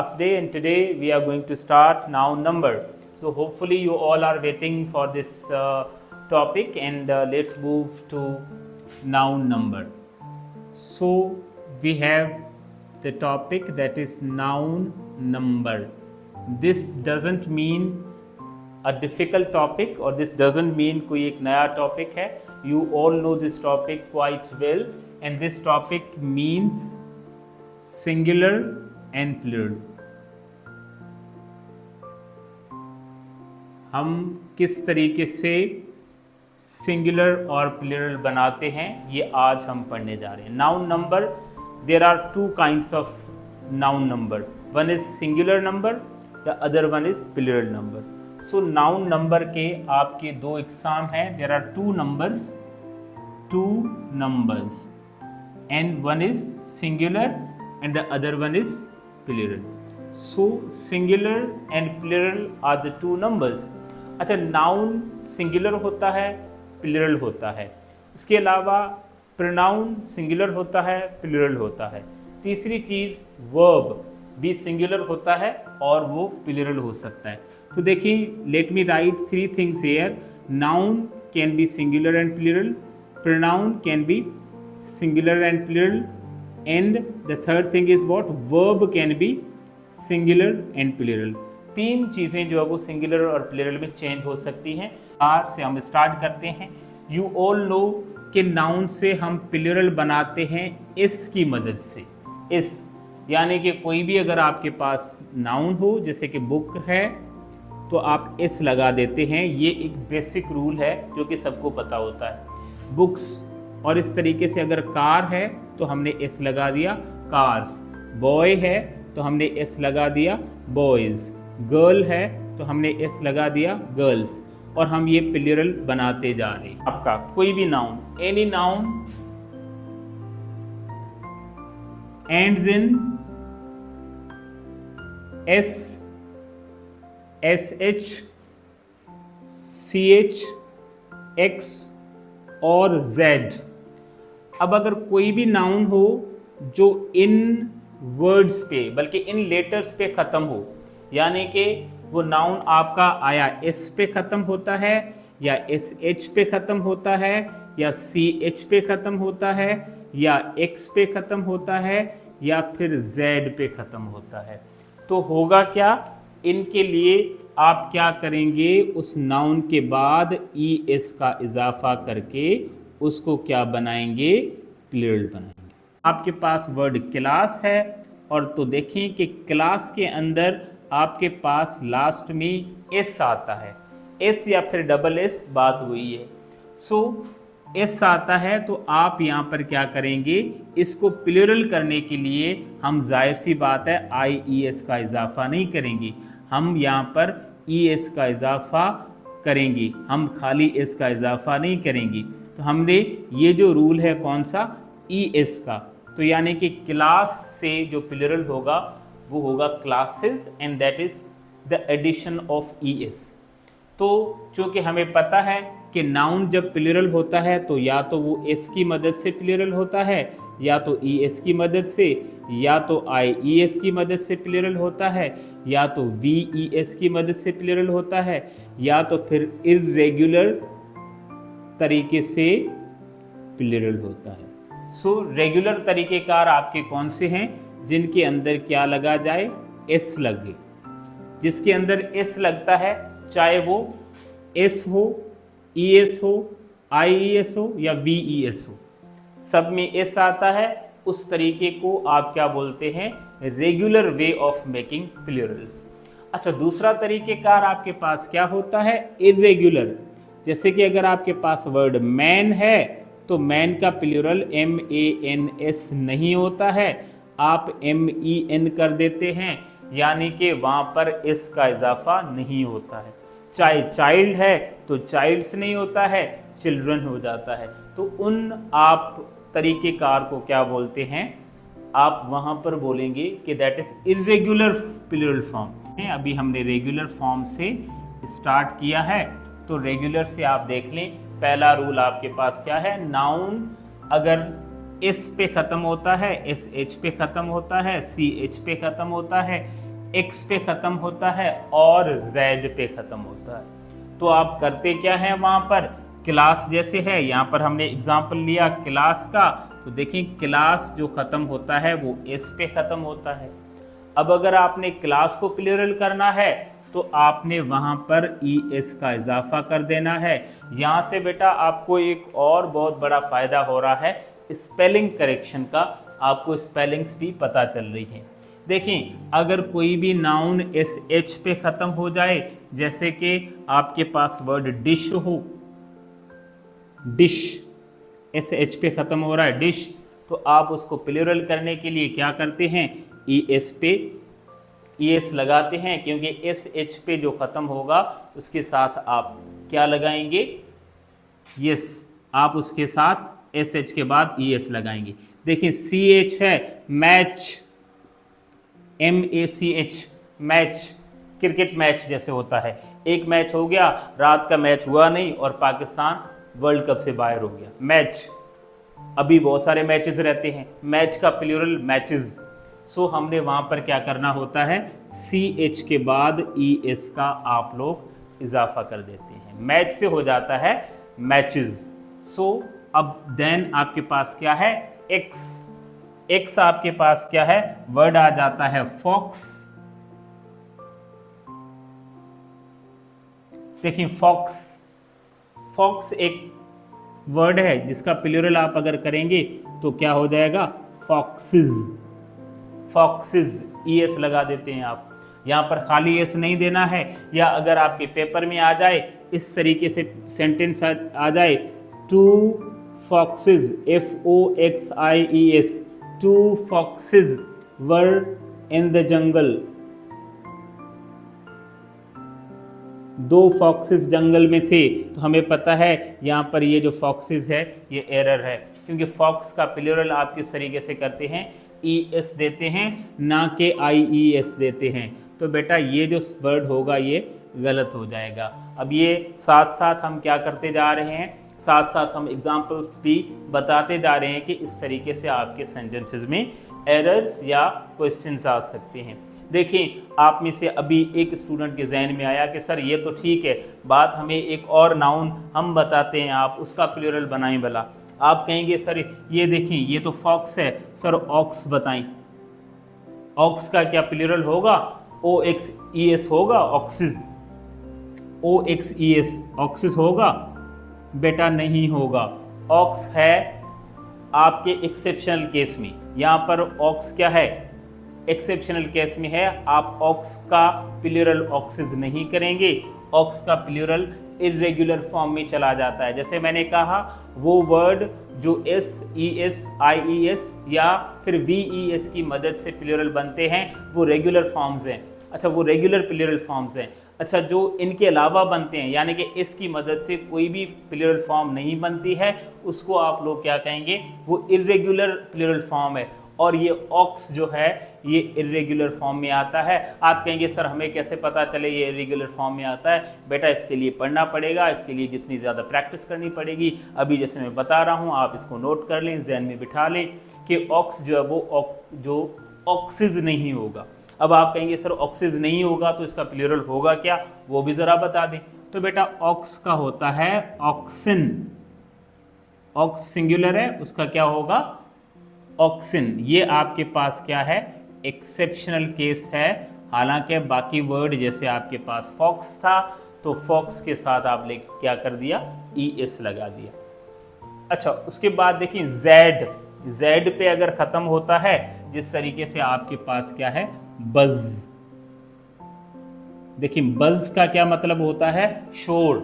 Last day, and today we are going to start noun number. So hopefully you all are waiting for this topic, and let's move to noun number. So we have the topic that is noun number. This doesn't mean a difficult topic, or this doesn't mean कोई एक नया topic है. You all know this topic quite well, and this topic means singular and plural. हम किस तरीके से singular और plural बनाते हैं ये आज हम पढ़ने जा रहे हैं. Noun number, there are two kinds of noun number. One is singular number, the other one is plural number. So noun number के आपके दो एग्जाम हैं. There are two numbers and one is singular and the other one is plural. So singular and plural are the two numbers. अच्छा, noun singular होता है, plural होता है. इसके अलावा pronoun singular होता है, plural होता है. तीसरी चीज़ verb भी singular होता है और वो plural हो सकता है. तो देखिए, let me write three things here. Noun can be singular and plural, pronoun can be singular and plural, and the third thing is what? Verb can be singular and plural. तीन चीज़ें जो है वो सिंगुलर और plural में change हो सकती हैं. आर से हम स्टार्ट करते हैं. यू ऑल नो कि नाउन से हम प्लूरल बनाते हैं इस की मदद से. इस यानी कि कोई भी अगर आपके पास नाउन हो, जैसे कि बुक है, तो आप इस लगा देते हैं. ये एक बेसिक रूल है जो कि सबको पता होता है. बुक्स. और इस तरीके से अगर कार है तो हमने एस लगा दिया, कार्स. बॉय है तो हमने एस लगा दिया, बॉयज़. गर्ल है तो हमने एस लगा दिया, गर्ल्स. और हम ये प्लूरल बनाते जा रहे हैं. आपका कोई भी noun, any noun ends in S, S H, C H, X और जेड. अब अगर कोई भी नाउन हो जो इन वर्ड्स पे, बल्कि इन लेटर्स पे ख़त्म हो, यानी कि वो नाउन आपका आया एस पे ख़त्म होता है, या एस एच पे ख़त्म होता है, या सी एच पे ख़त्म होता है, या एक्स पे ख़त्म होता है, या फिर जेड पे ख़त्म होता है, तो होगा क्या? इनके लिए आप क्या करेंगे? उस नाउन के बाद ई एस का इजाफा करके उसको क्या बनाएंगे? प्लूरल बनाएंगे. आपके पास वर्ड क्लास है, और तो देखें कि क्लास के अंदर आपके पास लास्ट में एस आता है. एस या फिर डबल एस, बात वही है. सो एस आता है तो आप यहाँ पर क्या करेंगे? इसको प्लूरल करने के लिए हम, जाहिर सी बात है, आई ई एस का इजाफा नहीं करेंगे. हम यहाँ पर ई एस का इजाफा करेंगे. हम खाली एस का इजाफा नहीं करेंगे. तो हमने ये जो रूल है कौन सा? ई एस का. तो यानी कि क्लास से जो प्लूरल होगा वो होगा classes, and that is the addition of E S. तो चूँकि हमें पता है कि नाउन जब प्लूरल होता है तो या तो वो एस की मदद से प्लूरल होता है, या तो ई एस की मदद से, या तो आई ई एस की मदद से प्लूरल होता है, या तो वी ई एस की मदद से प्लूरल होता है, या तो फिर इर्रेगुलर तरीके से प्लूरल होता है. सो रेगुलर तरीक़ेकार आपके कौन से हैं? जिनके अंदर क्या लगा जाए? एस लगे. जिसके अंदर एस लगता है, चाहे वो एस हो, ई एस हो, आई ई एस हो, या वी ई एस हो, सब में एस आता है. उस तरीके को आप क्या बोलते हैं? Regular way of making Plurals. अच्छा, दूसरा तरीक़ेकार आपके पास क्या होता है? इर्रेगुलर. जैसे कि अगर आपके पास वर्ड मैन है तो मैन का plural M A N S नहीं होता है, आप एम ई एन कर देते हैं, यानी कि वहाँ पर एस का इजाफा नहीं होता है. चाहे चाइल्ड है तो चाइल्ड्स नहीं होता है, चिल्ड्रन हो जाता है. तो उन आप तरीक़ेकार को क्या बोलते हैं? आप वहाँ पर बोलेंगे कि that is irregular plural form. अभी हमने रेगुलर फॉर्म से स्टार्ट किया है, तो रेगुलर से आप देख लें. पहला रूल आपके पास क्या है? नाउन अगर एस पे ख़त्म होता है, एस एच पे ख़त्म होता है, सी एच पे ख़त्म होता है, एक्स पे खत्म होता है और जेड पे खत्म होता है। तो आप करते क्या है, वहां पर क्लास जैसे है, यहाँ पर हमने एग्जाम्पल लिया क्लास का, तो देखिए क्लास जो खत्म होता है वो एस पे खत्म होता है। अब अगर आपने क्लास को प्लूरल करना है तो आपने वहां पर ई एस का इजाफा कर देना है। यहाँ से बेटा आपको एक और बहुत बड़ा फायदा हो रहा है, स्पेलिंग करेक्शन का, आपको स्पेलिंग्स भी पता चल रही है। देखिए अगर कोई भी नाउन एस एच पे खत्म हो जाए, जैसे कि आपके पास वर्ड डिश हो, डिश एस एच पे खत्म हो रहा है डिश, तो आप उसको प्लूरल करने के लिए क्या करते हैं, ई एस पे ई एस लगाते हैं, क्योंकि एस एच पे जो खत्म होगा उसके साथ आप क्या लगाएंगे, यस, आप उसके साथ एस एच के बाद ई एस लगाएंगे। देखिए सी एच है match, M A C H, match, cricket match जैसे होता है, एक मैच हो गया, रात का मैच हुआ नहीं और पाकिस्तान वर्ल्ड कप से बाहर हो गया, मैच। अभी बहुत सारे मैचेस रहते हैं, मैच का प्लूरल मैचेस। सो हमने वहां पर क्या करना होता है, सी एच के बाद ई एस का आप लोग इजाफा कर देते हैं, मैच से हो जाता है मैचेस। सो अब देन आपके पास क्या है, एक्स, एक्स आपके पास क्या है, वर्ड आ जाता है फॉक्स। देखिए फॉक्स, फॉक्स एक वर्ड है जिसका प्लूरल आप अगर करेंगे तो क्या हो जाएगा, फॉक्सिस, फॉक्सिस, ई एस लगा देते हैं आप, यहाँ पर खाली एस नहीं देना है। या अगर आपके पेपर में आ जाए इस तरीके से सेंटेंस आ जाए, two foxes, F O X I E S, two foxes were in the jungle, दो फॉक्सेस जंगल में थे, तो हमें पता है यहाँ पर ये जो फॉक्सेस है ये एरर है, क्योंकि फॉक्स का प्लूरल आप किस तरीके से करते हैं, ई एस देते हैं, ना के आई ई एस देते हैं। तो बेटा ये जो वर्ड होगा ये गलत हो जाएगा। अब ये साथ साथ हम क्या करते जा रहे हैं, साथ साथ हम एग्जाम्पल्स भी बताते जा रहे हैं कि इस तरीके से आपके सेंटेंसेस में एरर्स या क्वेश्चंस आ सकते हैं। देखिए आप में से अभी एक स्टूडेंट के जहन में आया कि सर ये तो ठीक है बात, हमें एक और नाउन हम बताते हैं, आप उसका प्लूरल बनाएं भला। आप कहेंगे सर ये देखें ये तो फॉक्स है, सर ऑक्स बताएं, ऑक्स का क्या प्लूरल होगा, ओ एक्स ई एस होगा, ऑक्सिस, ओ एक्स ई एस ऑक्सिस होगा, बेटा नहीं होगा। ऑक्स है आपके एक्सेप्शनल केस में, यहाँ पर ऑक्स क्या है, एक्सेप्शनल केस में है, आप ऑक्स का प्लूरल ऑक्सिस नहीं करेंगे, ऑक्स का प्लूरल इर्रेगुलर फॉर्म में चला जाता है। जैसे मैंने कहा वो वर्ड जो S E S I E S या फिर वी ई एस की मदद से प्लूरल बनते हैं वो रेगुलर फॉर्म्स हैं। अच्छा वो रेगुलर प्लूरल फॉर्म्स हैं। अच्छा जो इनके अलावा बनते हैं यानी कि इस की मदद से कोई भी प्लूरल फॉर्म नहीं बनती है उसको आप लोग क्या कहेंगे, वो इर्रेगुलर प्लूरल फॉर्म है। और ये ऑक्स जो है ये इर्रेगुलर फॉर्म में आता है। आप कहेंगे सर हमें कैसे पता चले ये इर्रेगुलर फॉर्म में आता है, बेटा इसके लिए पढ़ना पड़ेगा, इसके लिए जितनी ज़्यादा प्रैक्टिस करनी पड़ेगी। अभी जैसे मैं बता रहा हूँ आप इसको नोट कर लें, जहन में बिठा लें कि ऑक्स जो है वो जो ऑक्सिस नहीं होगा। अब आप कहेंगे सर ऑक्सिस नहीं होगा तो इसका प्लूरल होगा क्या, वो भी ज़रा बता दें। तो बेटा ऑक्स का होता है ऑक्सिन, ऑक्स सिंगुलर है उसका क्या होगा, ऑक्सिन। ये आपके पास क्या है, एक्सेप्शनल केस है। हालांकि बाकी वर्ड जैसे आपके पास फॉक्स था तो फॉक्स के साथ आपने क्या कर दिया, ई एस लगा दिया। अच्छा उसके बाद देखिए जेड, जेड पे अगर खत्म होता है जिस तरीके से आपके पास क्या है, बज। देखिए बज का क्या मतलब होता है, शोर,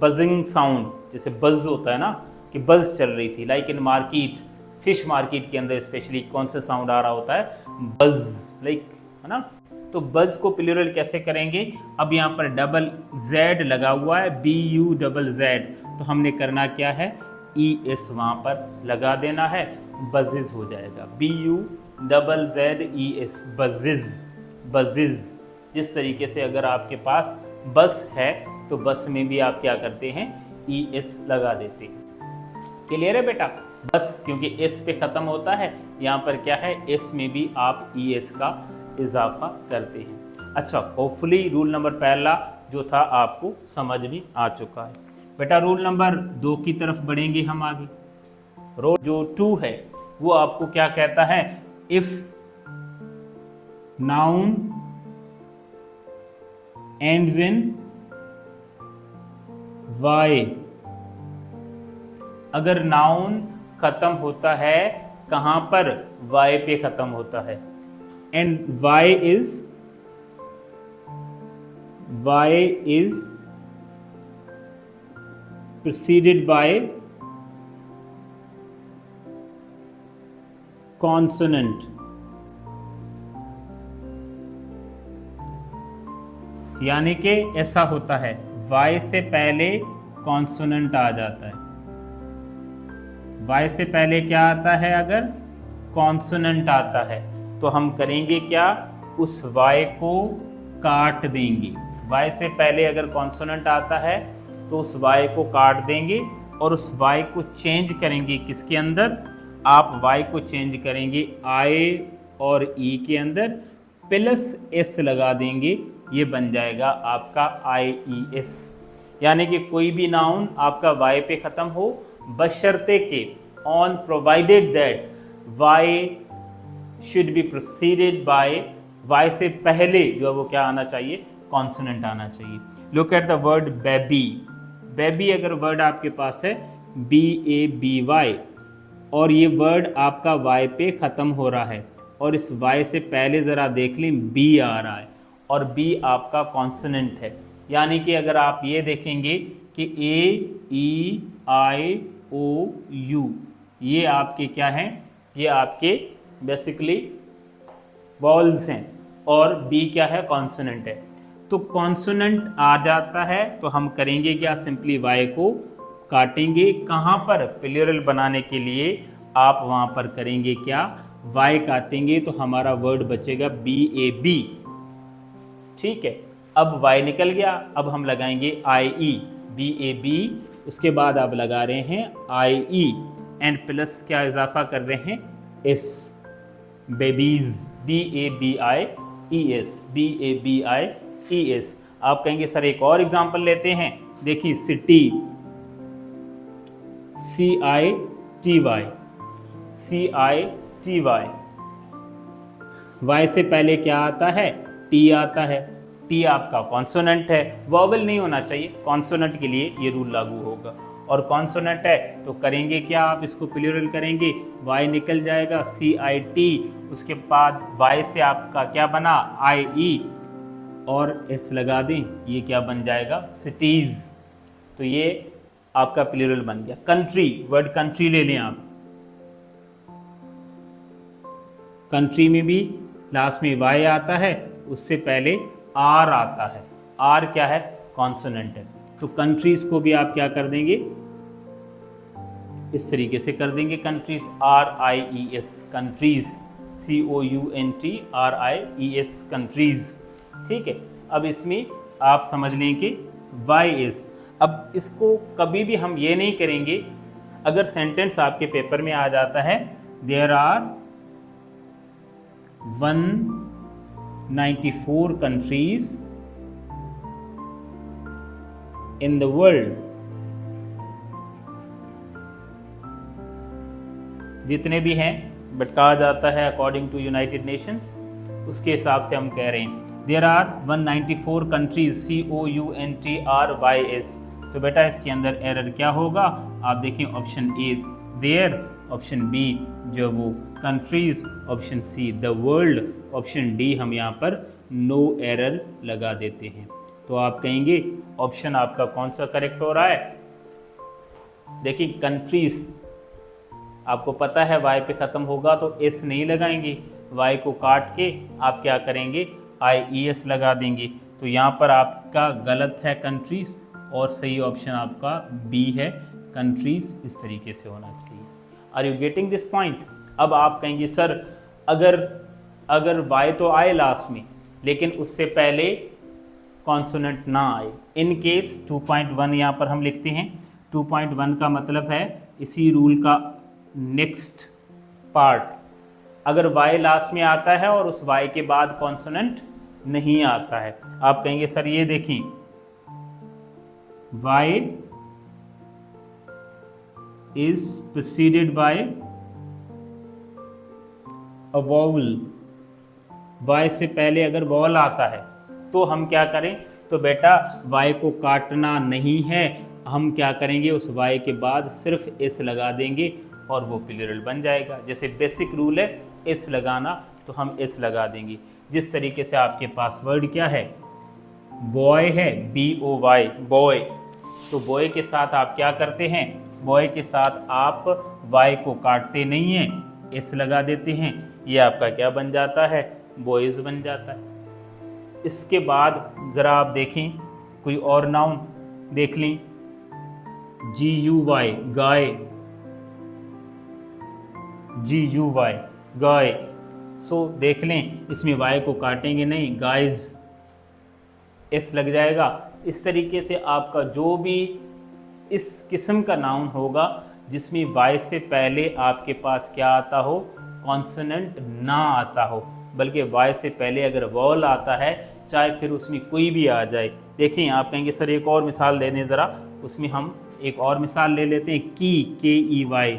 बजिंग साउंड, जैसे बज होता है ना कि बज चल रही थी, like in market, fish market के अंदर स्पेशली कौन सा साउंड आ रहा होता है, बज, लाइक, है ना। तो बज को प्लूरल कैसे करेंगे, अब यहाँ पर डबल जेड लगा हुआ है, बी यू डबल जेड, तो हमने करना क्या है, ई एस वहाँ पर लगा देना है, बजिज हो जाएगा, B U double Z E S, buzzes, buzzes. जिस तरीके से अगर आपके पास बस है तो बस में भी आप क्या करते हैं, ई एस लगा देते हैं। क्लियर है बेटा, बस क्योंकि एस पे ख़त्म होता है, यहाँ पर क्या है, एस में भी आप ई एस का इजाफा करते हैं। अच्छा, होपफुली रूल नंबर पहला जो था आपको समझ में आ चुका है। बेटा रूल नंबर 2 की तरफ बढ़ेंगे हम आगे। रूल जो 2 है वो आपको क्या कहता है, if noun ends in Y, अगर नाउन खत्म होता है कहां पर, वाई पे खत्म होता है, and Y is preceded by consonant, यानी कि ऐसा होता है y से पहले कॉन्सोनेंट आ जाता है। y से पहले क्या आता है, अगर कॉन्सोनेंट आता है तो हम करेंगे क्या, उस y को काट देंगे। y से पहले अगर कॉन्सोनेंट आता है तो उस y को काट देंगे और उस y को चेंज करेंगे किसके अंदर, आप y को चेंज करेंगे I और E के अंदर, प्लस s लगा देंगे, ये बन जाएगा आपका IES। यानी कि कोई भी नाउन आपका y पे ख़त्म हो, बशर्ते के on provided that y should be preceded by, y से पहले जो है वो क्या आना चाहिए, कॉन्सोनेंट आना चाहिए। Look at the word baby. Baby अगर वर्ड आपके पास है BABY और ये वर्ड आपका y पे ख़त्म हो रहा है और इस y से पहले ज़रा देख लें B आ रहा है और B आपका कॉन्सोनेंट है, यानी कि अगर आप ये देखेंगे कि AEIOU ये आपके क्या हैं, ये आपके बेसिकली वॉल्स हैं और B क्या है, कॉन्सोनेंट है। तो कॉन्सोनेंट आ जाता है तो हम करेंगे क्या, सिंपली y को काटेंगे, कहाँ पर, प्लूरल बनाने के लिए आप वहाँ पर करेंगे क्या, y काटेंगे तो हमारा वर्ड बचेगा BAB। ठीक है, अब y निकल गया, अब हम लगाएंगे IE, BAB, उसके बाद आप लगा रहे हैं IE एंड प्लस क्या इजाफा कर रहे हैं, S, बेबीज, BABIES, BABIES। आप कहेंगे सर एक और एग्जांपल लेते हैं, देखिए सिटी, CITY, Y से पहले क्या आता है, T आता है, T आपका कॉन्सोनेंट है, वॉवल नहीं होना चाहिए, कॉन्सोनेंट के लिए ये रूल लागू होगा। और कॉन्सोनेंट है तो करेंगे क्या, आप इसको प्लूरल करेंगे, y निकल जाएगा CIT, उसके बाद y से आपका क्या बना, IE और s लगा दें, ये क्या बन जाएगा, सिटीज। तो ये आपका प्लूरल बन गया। कंट्री, वर्ड कंट्री ले लें आप, कंट्री में भी लास्ट में y आता है, उससे पहले R आता है, R क्या है, कॉन्सोनेंट है। तो कंट्रीज को भी आप क्या कर देंगे, इस तरीके से कर देंगे, countries RIES, countries COUNTRIES, countries. ठीक है, अब इसमें आप समझ लें कि YS। अब इसको कभी भी हम ये नहीं करेंगे, अगर सेंटेंस आपके पेपर में आ जाता है there are 194 countries in the world, जितने भी हैं, बट कहा जाता है अकॉर्डिंग टू यूनाइटेड नेशंस, उसके हिसाब से हम कह रहे हैं देयर आर 194 कंट्रीज, COUNTRYS। तो बेटा इसके अंदर एरर क्या होगा, आप देखिए option A there, option B जो वो countries, option C the world, option D हम यहाँ पर नो एरर लगा देते हैं। तो आप कहेंगे ऑप्शन आपका कौन सा करेक्ट हो रहा है। देखिए कंट्रीज आपको पता है y पे ख़त्म होगा तो s नहीं लगाएंगे, y को काट के आप क्या करेंगे, IES लगा देंगे। तो यहाँ पर आपका गलत है कंट्रीज और सही ऑप्शन आपका बी है, कंट्रीज इस तरीके से होना चाहिए। Are you getting this point. अब आप कहेंगे सर अगर y तो आए लास्ट में लेकिन उससे पहले कॉन्सोनेंट ना आए, इन केस 2.1 यहाँ पर हम लिखते हैं। 2.1 का मतलब है इसी रूल का नेक्स्ट पार्ट, अगर वाई लास्ट में आता है और उस वाई के बाद कॉन्सोनेंट नहीं आता है। आप कहेंगे सर ये देखिए, Y is preceded by a vowel, Y से पहले अगर वॉवल आता है तो हम क्या करें, तो बेटा वाई को काटना नहीं है, हम क्या करेंगे, उस वाई के बाद सिर्फ एस लगा देंगे और वो प्लूरल बन जाएगा। जैसे बेसिक रूल है एस लगाना, तो हम एस लगा देंगे। जिस तरीके से आपके पास वर्ड क्या है, बॉय है, BOY बॉय, तो बॉय के साथ आप क्या करते हैं, बॉय के साथ आप वाई को काटते नहीं हैं, एस लगा देते हैं, ये आपका क्या बन जाता है, बॉयज बन जाता है। इसके बाद ज़रा आप देखें कोई और नाउन देख लें, GUY गाय, GUY गाय, सो देख लें इसमें वाई को काटेंगे नहीं, गाइज एस लग जाएगा। इस तरीके से आपका जो भी इस किस्म का नाउन होगा जिसमें वाई से पहले आपके पास क्या आता हो, कॉन्सोनेंट ना आता हो, बल्कि वाई से पहले अगर वॉल आता है, चाहे फिर उसमें कोई भी आ जाए। देखें आप कहेंगे सर एक और मिसाल दे दें ज़रा, उसमें हम एक और मिसाल ले लेते हैं, की, KEY,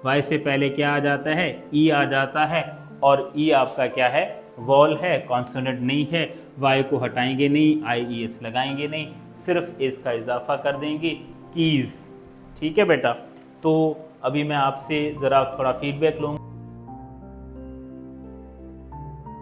वाई से पहले क्या आ जाता है, ई आ जाता है, और ई आपका क्या है, वॉल है, कॉन्सोनेंट नहीं है, वाई को हटाएंगे नहीं, IES लगाएंगे नहीं, सिर्फ एस का इजाफा कर देंगे, कीज़। ठीक है बेटा, तो अभी मैं आपसे ज़रा थोड़ा फीडबैक लूँगा।